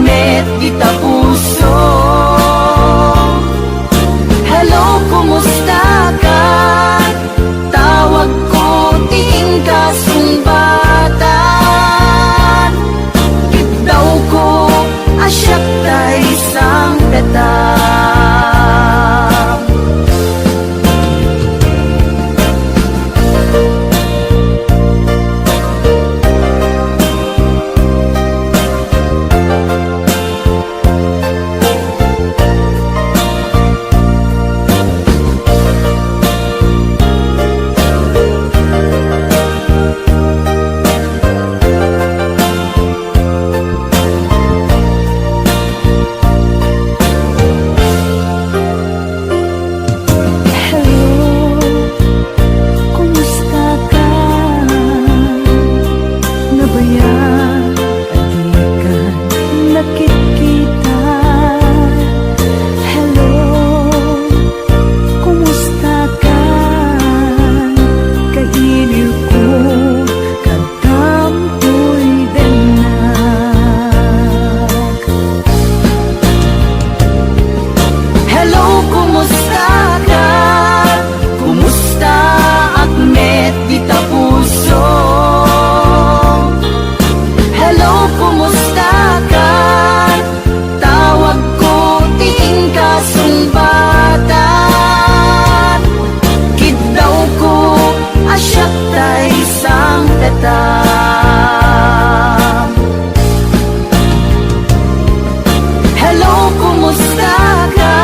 met kita puso. Hello, kumusta ka? Tawag ko ting kasumbatan. Daw ko asyak tay sang petam. Hello, kumusta ka?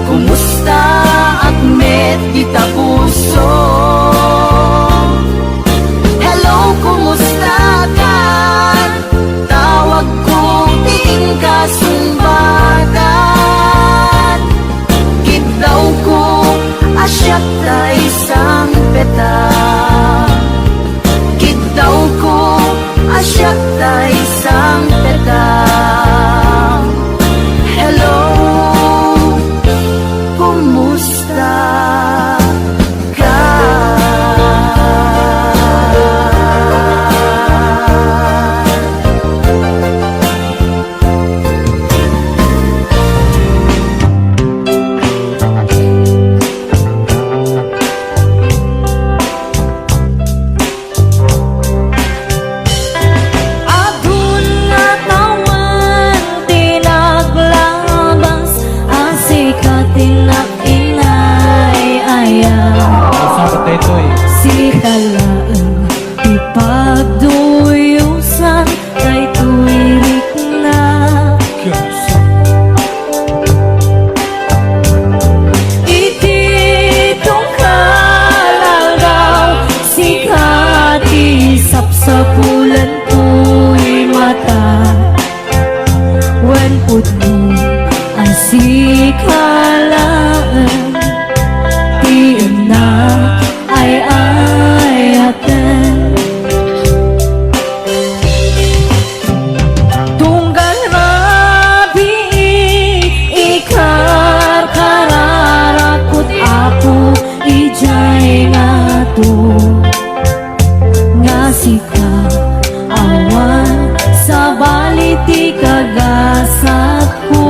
Kumusta at met kita puso? Hello, kumusta ka? Tawag ko ting kasumbatan. Kitaw ko asyak tay sang petam. Kitaw ko asyak tay sang petam. Hello, kumusta ka? Si talaan ipagduyusan kay tuwirik na. Ititong kalagaw si katisap sa bulan ko'y mata. When put mo ang si kalaan tiyan na ay aten. Tunggal rabi ikar kararakot ako ijay nga to. Nga sika awan sa baliti kagasat ko.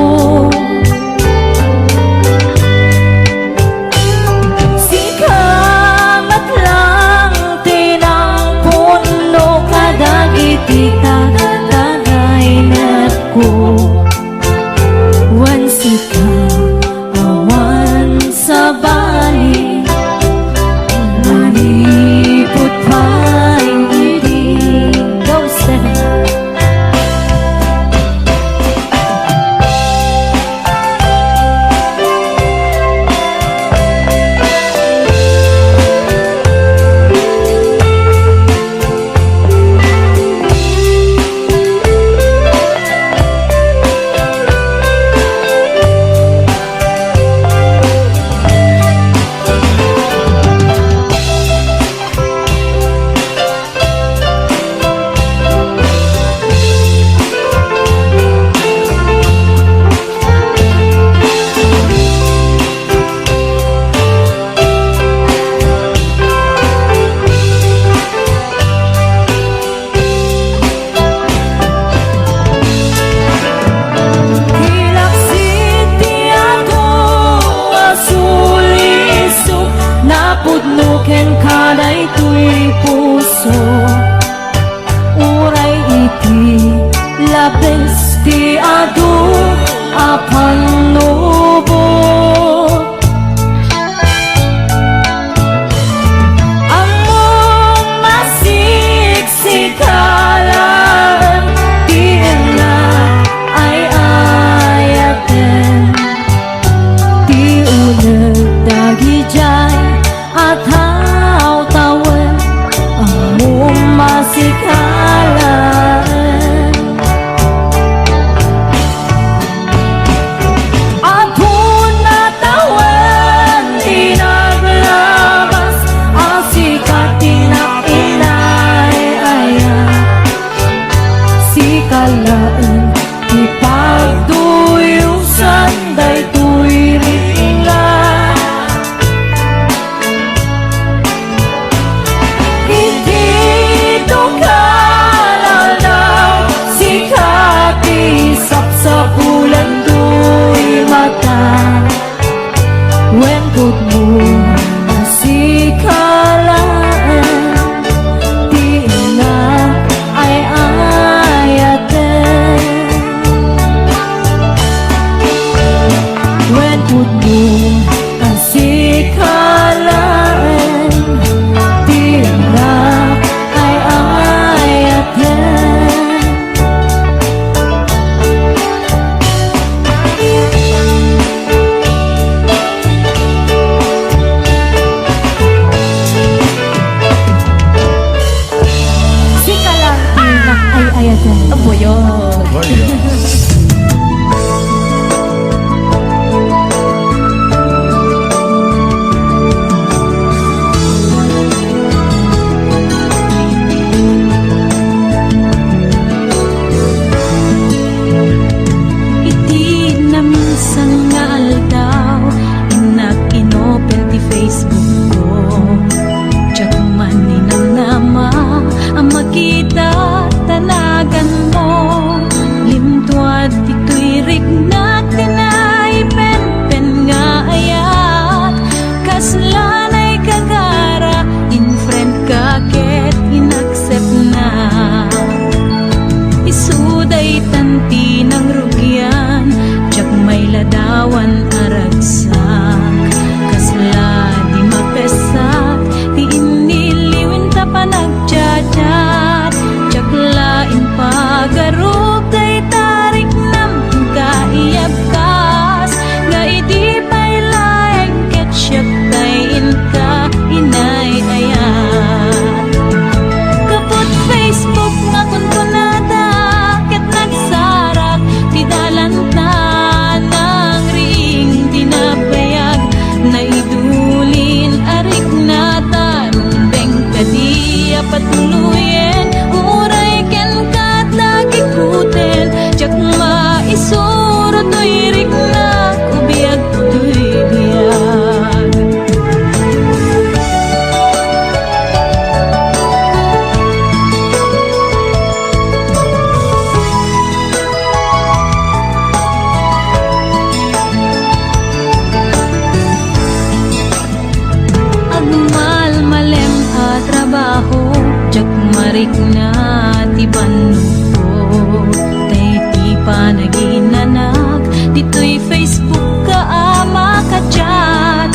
panaginanak, dito'y Facebook ka makachat.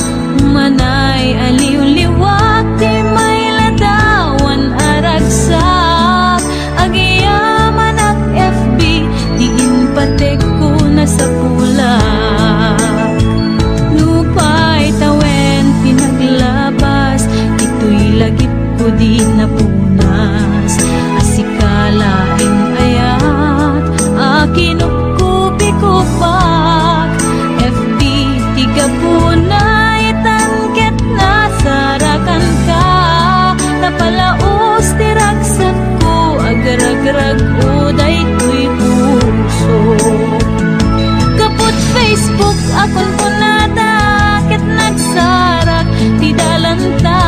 Manay aliw-liwak, di may ladawan aragsak. Agiyaman ang FB, diin patek ko na sa pulak. Lupay tawen pinaglabas, dito'y lagip ko di napunas. Asikalain ayat, akinupkupi ko pak. FB tiga punay, tangket na sarakan ka. Napalaos tiragsak ko, agar-agrag uday ko'y puso. Kaput Facebook akon ko nada, ket nagsarak, di dalanta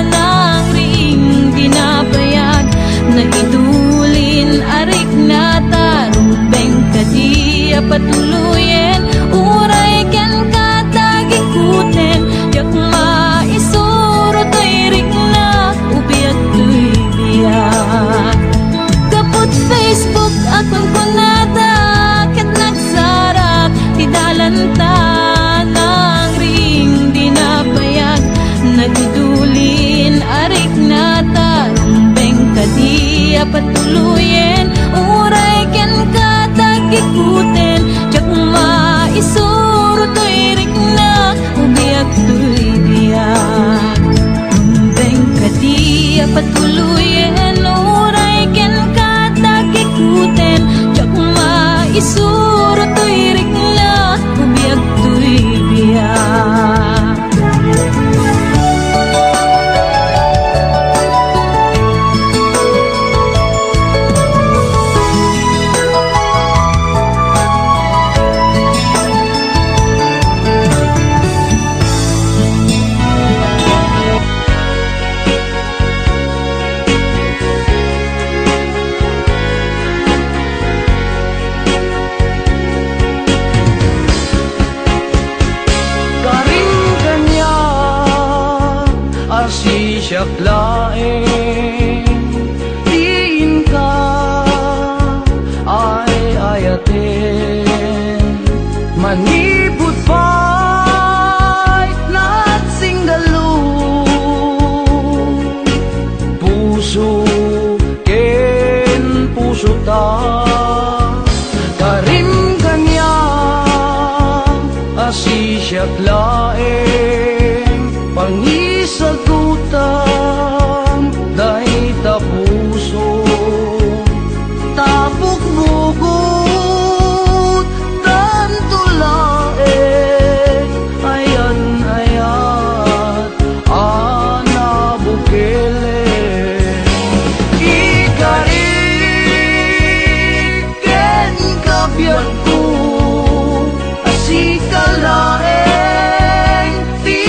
ng ring dinabayad. Naidulin arik na tarubeng kadi patuluyen, uray ken katagikuten, yak maisuro to'y ring na ubiyag to'y biyak. Kaput Facebook akon ko nada, ket nagsarak, ti dalanta ng ring dinabayag. Nagidulin arik na tarumbeng kadi patuluyen, uray ken katagikuten, jak maisuro to'y ring na ubiyag to'y biyak. Rumbeng kadi patuluyen, uray ken katagikuten, jak maisuro to'y ring na ubiyag to'y biyak. Siyak laeng diin ka ay ayaten, manibut pa'y nagsinggalu. Puso ken puso ta, karim kanya asisyak laeng pangisagutan dahi ta puso. Tapok bugot tanto laeng, ayan ayat ana bukele. Ikarik ken kabyat ko, asikalaeng ti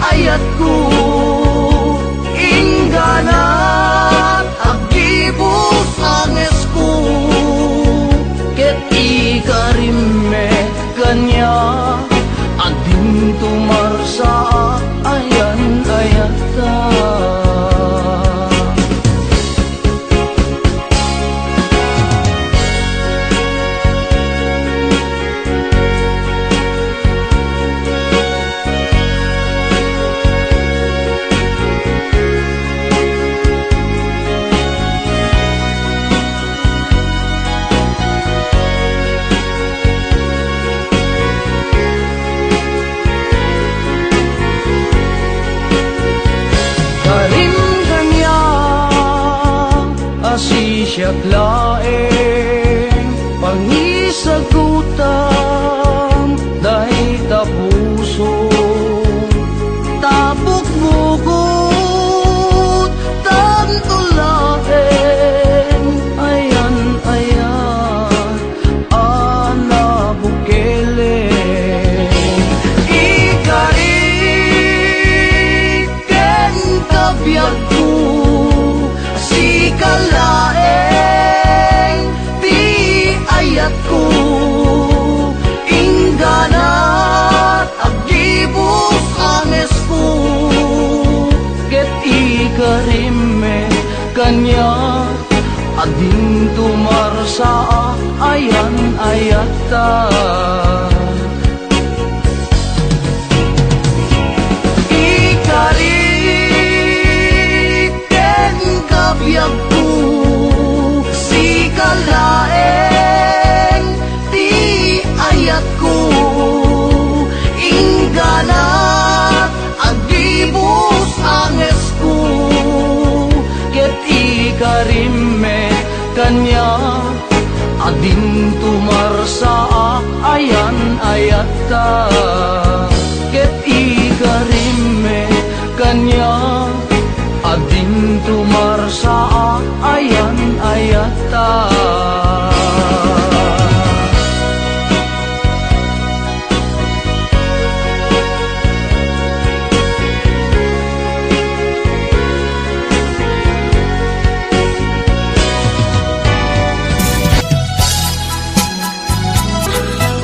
ayat ko. Ingganat agibus anges ko, ket ikarimme kanya ading tumarsa ayan ayat ka. Siyak laeng pangisagutan dahi ta puso. Tapok bugot tanto laeng, ayan ayan ana bukele. Ikarik ken kabyat ko, asikalaeng ti ayat ko. Ingganat agibus anges ko, ket ikarimme kanya ading tumarsa ayan ayata. Ikariken kabiyag ko si kalaeng ti ayat ko ingganat agibus anges ko ket ikarime kanya adin tumarsa ayan ayata ket ikarime kanya adin tumarsa ayan ayata.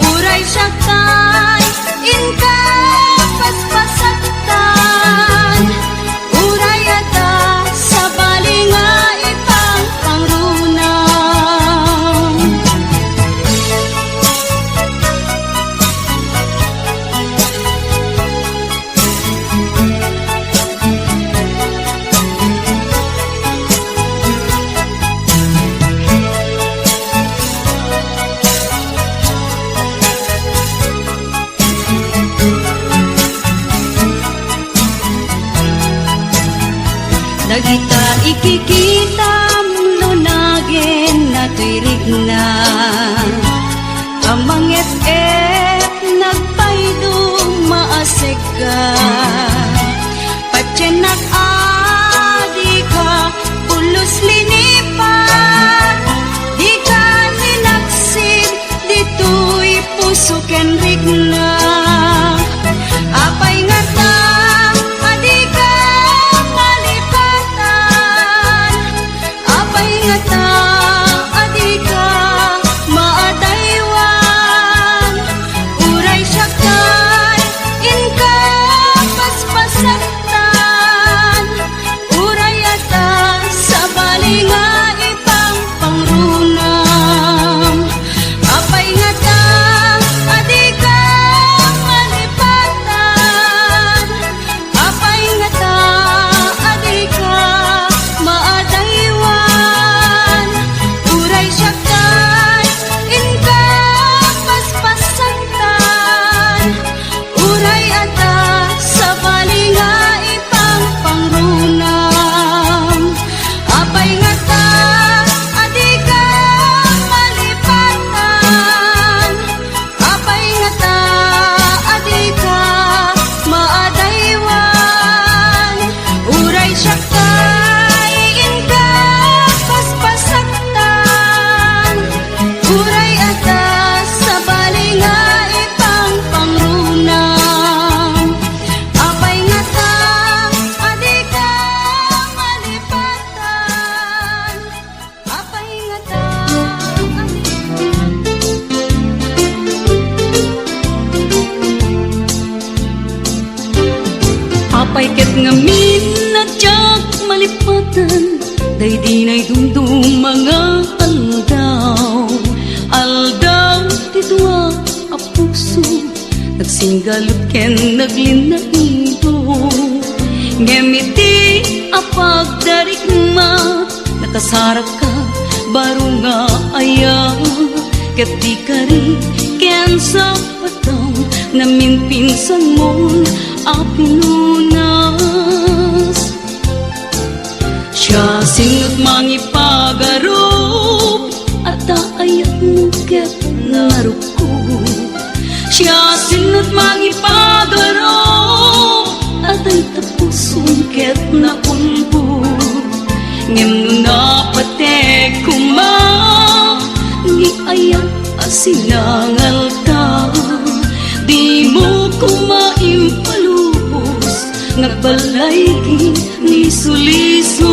Uray siya kay inka paspasaktan, uray ata sa balinga ipang pangrunang. Nagita ikikita lunagin na tuirig na amang et nagpaydong maasig ka patyanak adi ka ulos linipan di ka ninaksid dito'y puso ken rigna apay nga ta adi ka malipatan apay nga ta adi ka maadaywan uray siya kay inka paspasaktan uray ata sa balinga ipang pangrunam apay nga ta adi ka malipatan apay nga ta adi ka maadaywan uray siya kay inka paspasaktan uray ata sa balinga ipang pangrunam apay nga ta adi ka malipatan apay nga ta adi ka maadaywan uray siya kay inka paspasaktan uray ata sa balinga ipang pangrunam apay nga ta adi ka malipatan apay nga ta apay ket ngamin na tiyak malipatan day dinay dumdum mga aldaw titwa a puso nagsinggalot ken naglinaido ngemiti a pagdarigma nakasarak ka baro nga aya ket di kari ken sa pataw namin pinsan mo a pinunas siya singot mangipagarop at ayat mo ket naruko siya singot mangipagarop at ay tapusong ket napunbo ngem na pate kuma ni ayat asinangal ka di mo kumaimpalubos nagbalay ni suliso.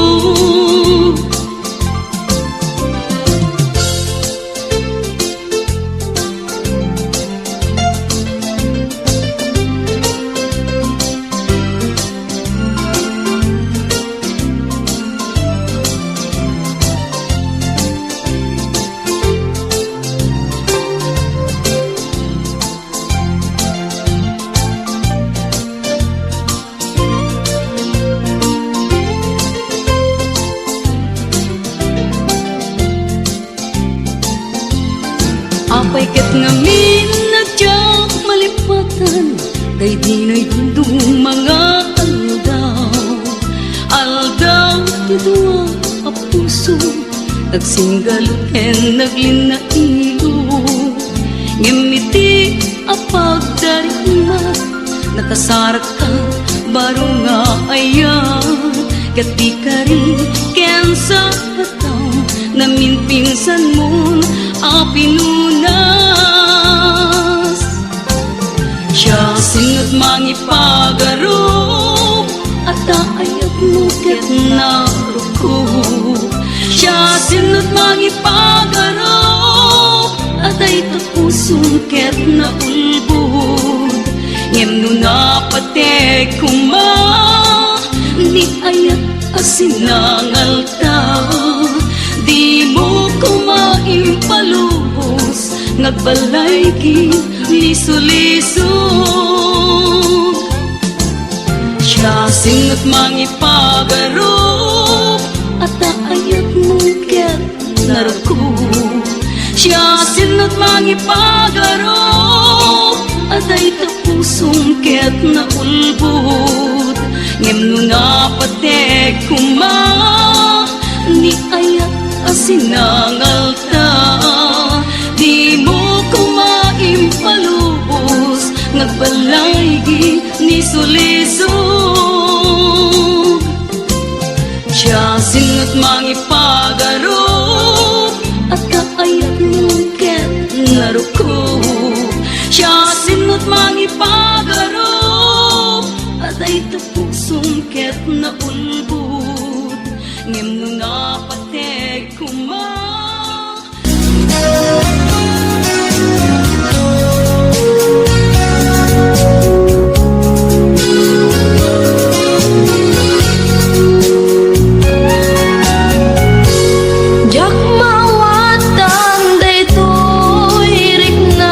ket ngamin nadyak malipatan, daydi dundong mga aldaw tidua a puso, nagsinggaluhen naglinailo, ngimiti a pagdarima, nakasarak ka baro nga ayan, ket di ka rin ken sa bataw, namin pinsan mo a pinunas. Siya sinot mangipagaro, at ayat mo ket naruko. Siya sinot mangipagaro, at ay tapuson ket naulbod. Ngem no napatek kuma, ni ayat asinangal ta. Di mo kumaimpalubos, ngagbalay ki liso-lisog. Siya sinot mangipagaro, at ayat mo ket naruko. Siya sinot mangipagaro, at ay tapusong ket naulbod. Ngem no napatek kuma, ni ayat asinangal ta. Di mo kumaimpalubos, ngagbalaygi ni sulisog. Siya sinot mangipagaro, at kaayat mo ket naruko. Siya sinot mangipagaro, at ay tapusong ket naulbod. Ngem no napatek kuma. Jak mawatan daytoy rikna,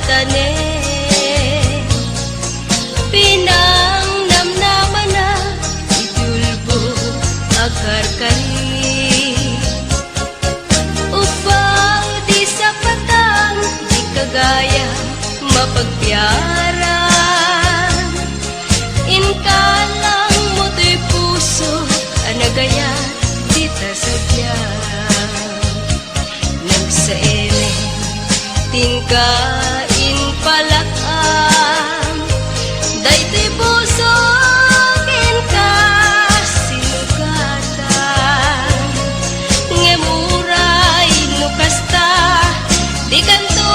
paltane pinang namnaman na itulbo akarkari upang di sa patang di kagaya mapagpiaran inkalang mo to'y puso anagaya di ta sadya nagsaene tingkain palakam daytoy puso ken ka sinugatan ngemuray no kasta di kanto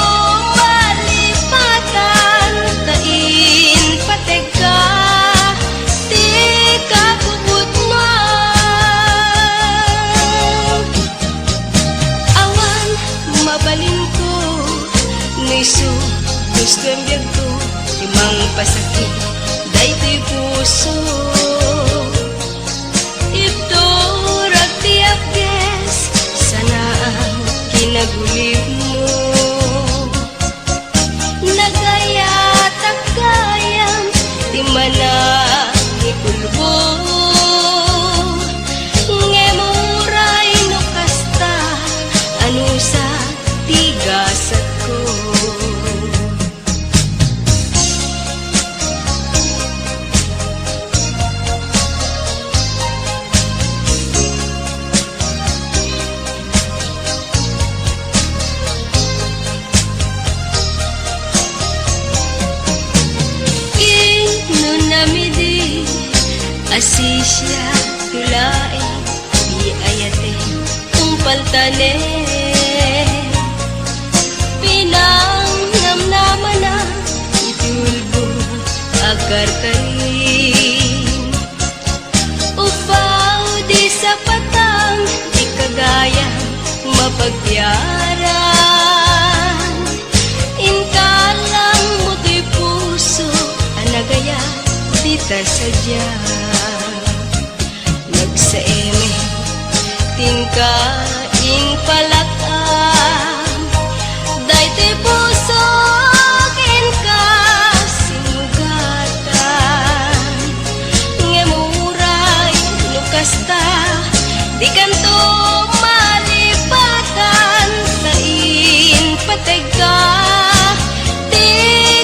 malipatan tain pateka di kakubut mo awan mabalin ko niso gusto ang biyag ko imang pasakit daytoy puso ito ragtiap yes sana ang kinagulib mo nagaya tagayam di mana ikulbo ngemuray no kasta ano sa tigasat ko namidi asisya tulay di ayate umpaltane pinang namnaman na itulbo agar karin upaw di sa patang di kagaya mapagpiaran inkalang mo to'y puso anagaya di ta sadya nagsaeme tingkain palakam daytoy puso ken ka sinugatan ngemuray no kasta di kanto malipatan tain patega di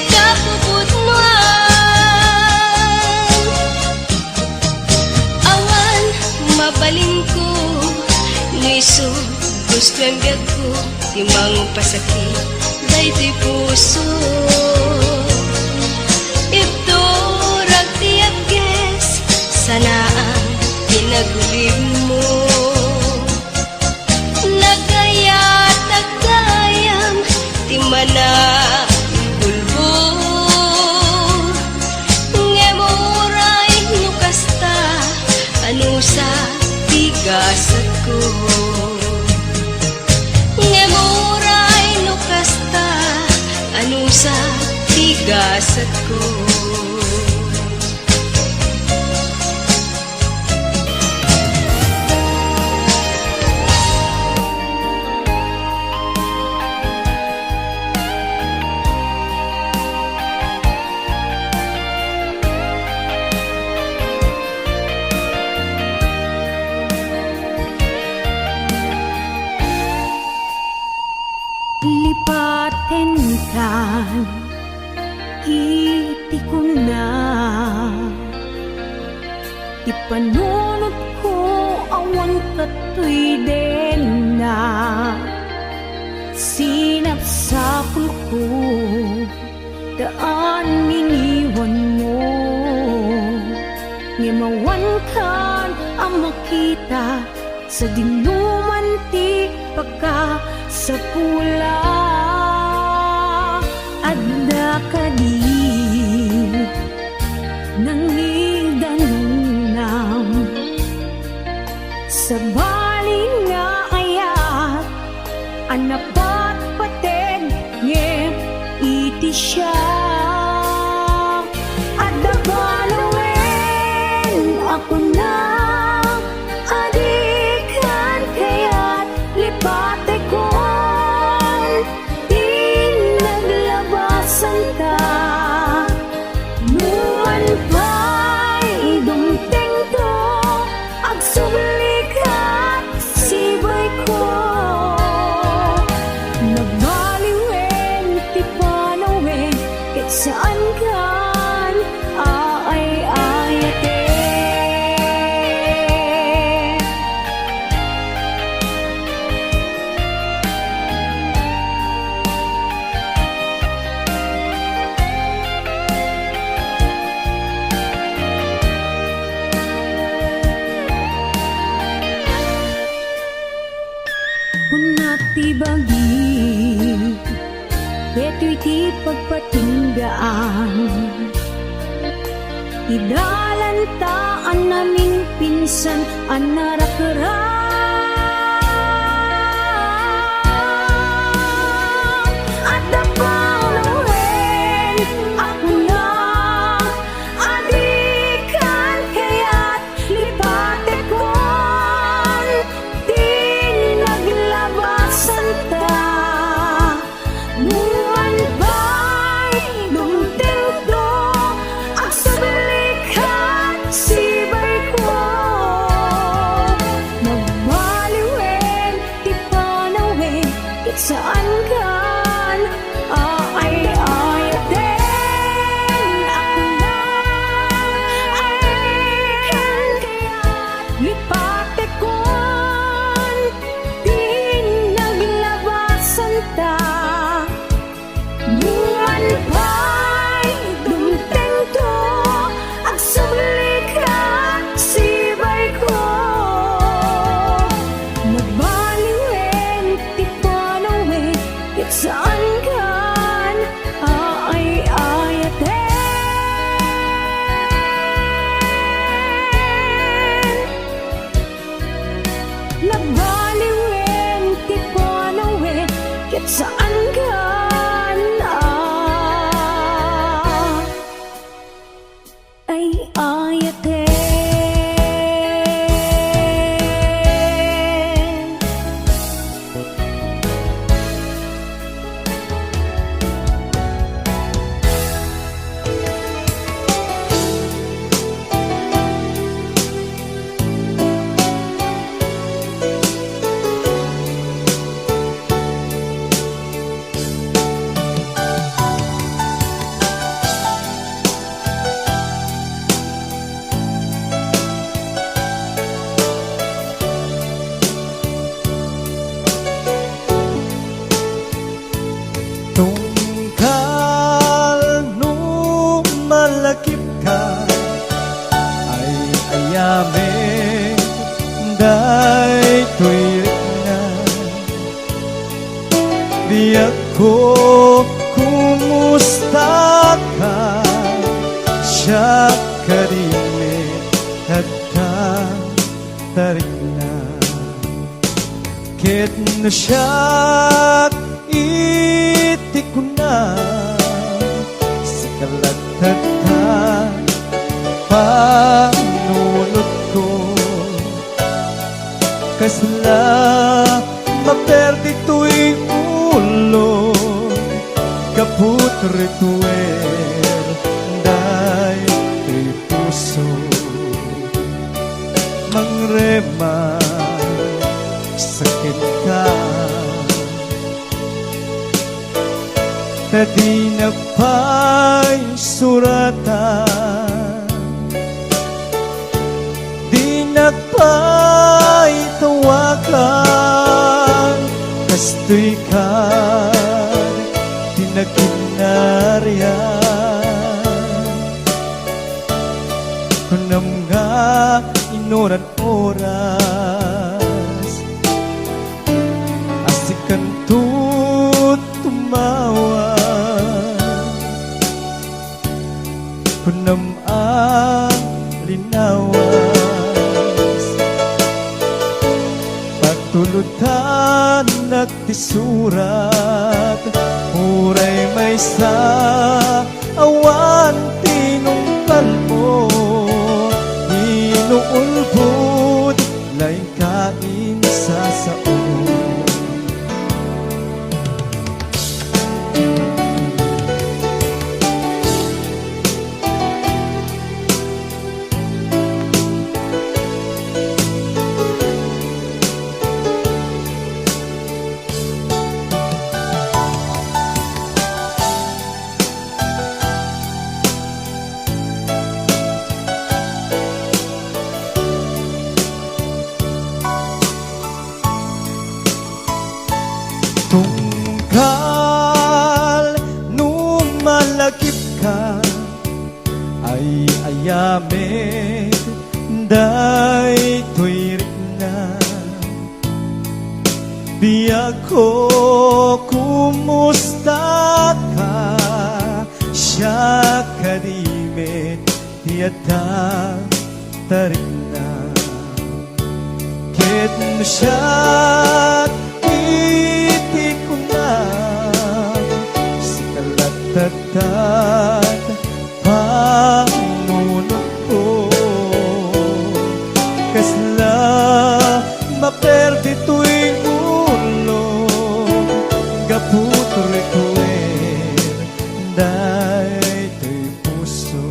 kakubut mo mabalin ko niso gusto ang biyag ko timang pasakit daytoy puso ito ragtiap yes sana ang kinagulib mo nagaya tagayam timana kulbo ngemuray no kasta ano sa tigasat ko ngemuray no kasta ano sa tigasat ko lipaten kan iti ko na ipanunod ko awan katoy den na sinapsapul ko daan iniwan mo ngimawan kan ang makita sa dinuman ti pagka sa pula adda kadi nangidanunam sa bali nga ayat anapat paten nge iti siya adda balawen ako na adikan kaya't lipate ko di naglabas ti bagi, ito'y ti pagpatinggaan. Idalantaan naming pinsan ang narakarang. At napaunuhin ako na adikan, kaya't lipate kon di naglabasan ta. Buwan ba'y lumtendo ang sabalikat sibay ko. Magbaliwen, di panawin, kit saan kan ay-ayatin. Ako na ay kan, kaya't lipate kon di naglabasan ta. Buwan ba'y dumtendo ang sabalikat sibay ko. Magbaliwen, di panawin, kit saan kan ay-ayatin. Nagbaliwen, di panawin, kit saan kan ay-ayatin. Tungkal nung malakip ka ay ayamin day tuwirik na. Di ako kumusta ka, siya karimit at tarik na. Kit na siya iti ko na sa kalatag ka panunod ko. Kasla maperdi to'y ulo, kaput rituer day to'y puso. Mangrema sakit ka, tadi na pa'y suratan, di na pa'y tawagan. Kastoy ka, di na kinaryan. Kunam nga inoran-oras, asikan tut tumawa. Kunam ang linawas, patulutan nagtisurat, uray may sa awan tinungkal mo. Inuulbod laing kain sa saon. Tungkal nung malakip ka ay ayamin day tuwirik na. Biyak ko, kumusta ka? Siya kadimit, tiyata, tarik na. Ket mo siya, iti ko na. Sikalatatad, pangunok ko. Kasla, maperdi tuwing ulo. Gaputre kuen, day to'y puso.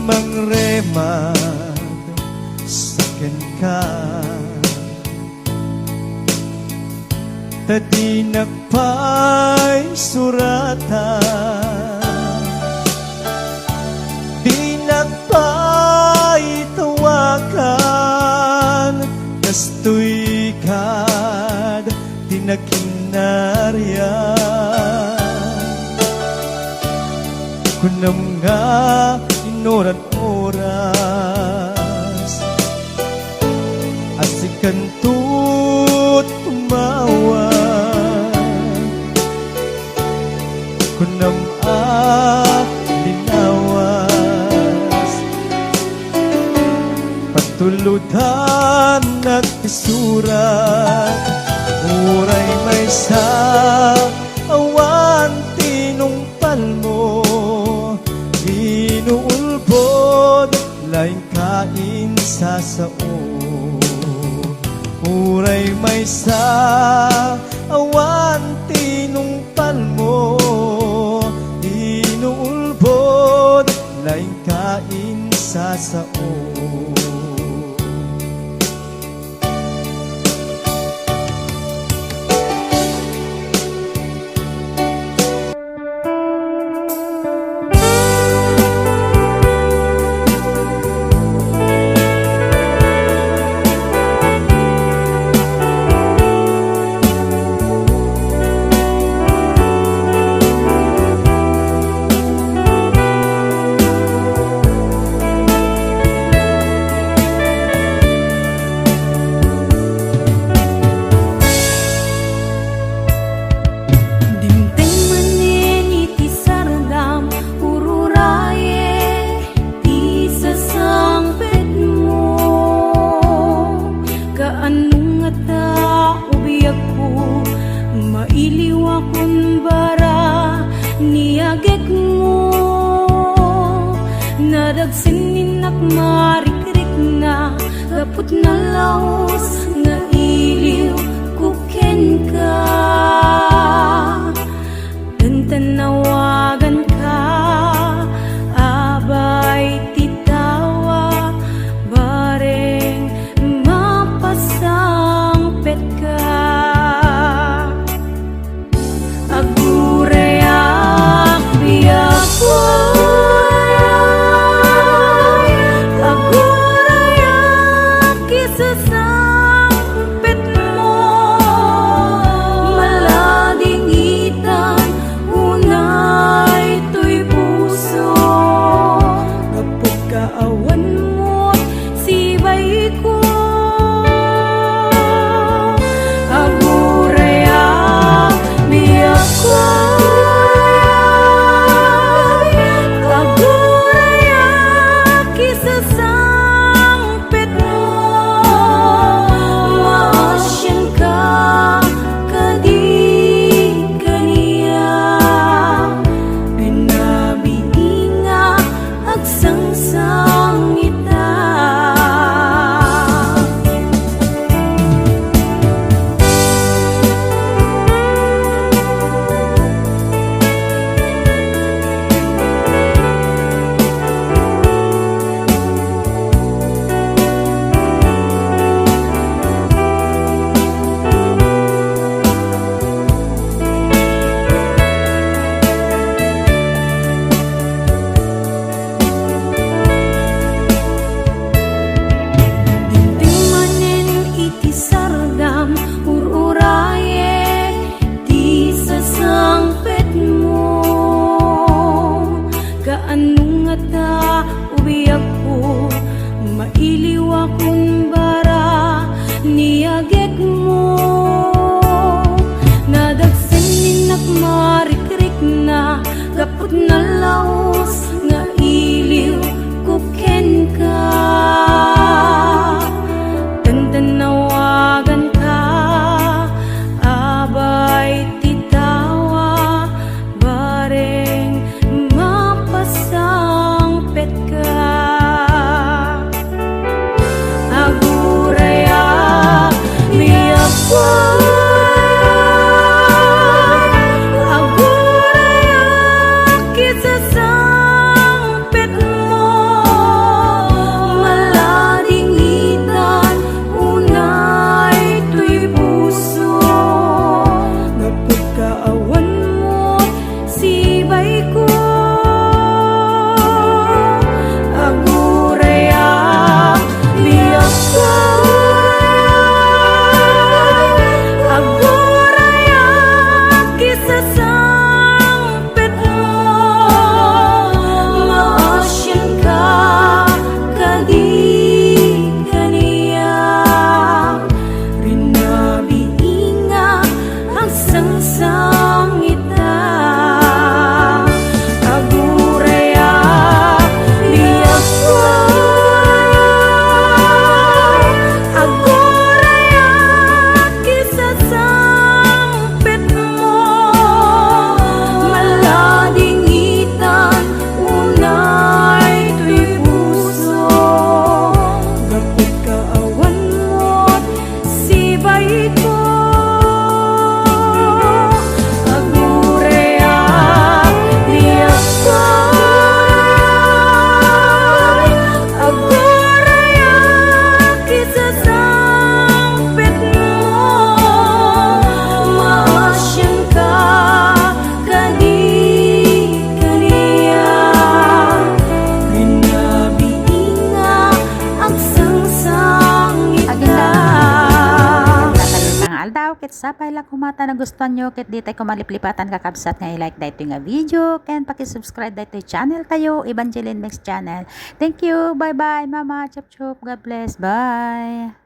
Mangremad, sakin ka. Tadi nagpay surata, di nagpay tawakan. Kastoy kad, di nakinarya. Kunam nga inoran-oras, asikan tut tumawa. Kunam linawas, patulutan nagpisurat. Uray may sa awan tinungpal mo. Inuulbod, laing kain sa sao. Uray may sa awan tinungpal mo. Inuulbod, laing kain sa sao. Sininak marikrik na gapot na laos nga iliw kuken ka. Tantanawagan ka, abay titawa, bareng mapasang pet ka. Agurayak biyak ko, Gapot na laos nga iliw kuken ka. Tandanawagan ka, abay titawa, bareng mapasang pet ka. Aguraya, miyakwa. Ket sapay lang kumata na gustuhan nyo ket di tayo kumaliplipatan kakabsat nga i-like dayto nga video ken paki-subscribe dayto channel tayo Evangeline Mix channel. Thank you. Bye bye mama. Chup chup. God bless. Bye.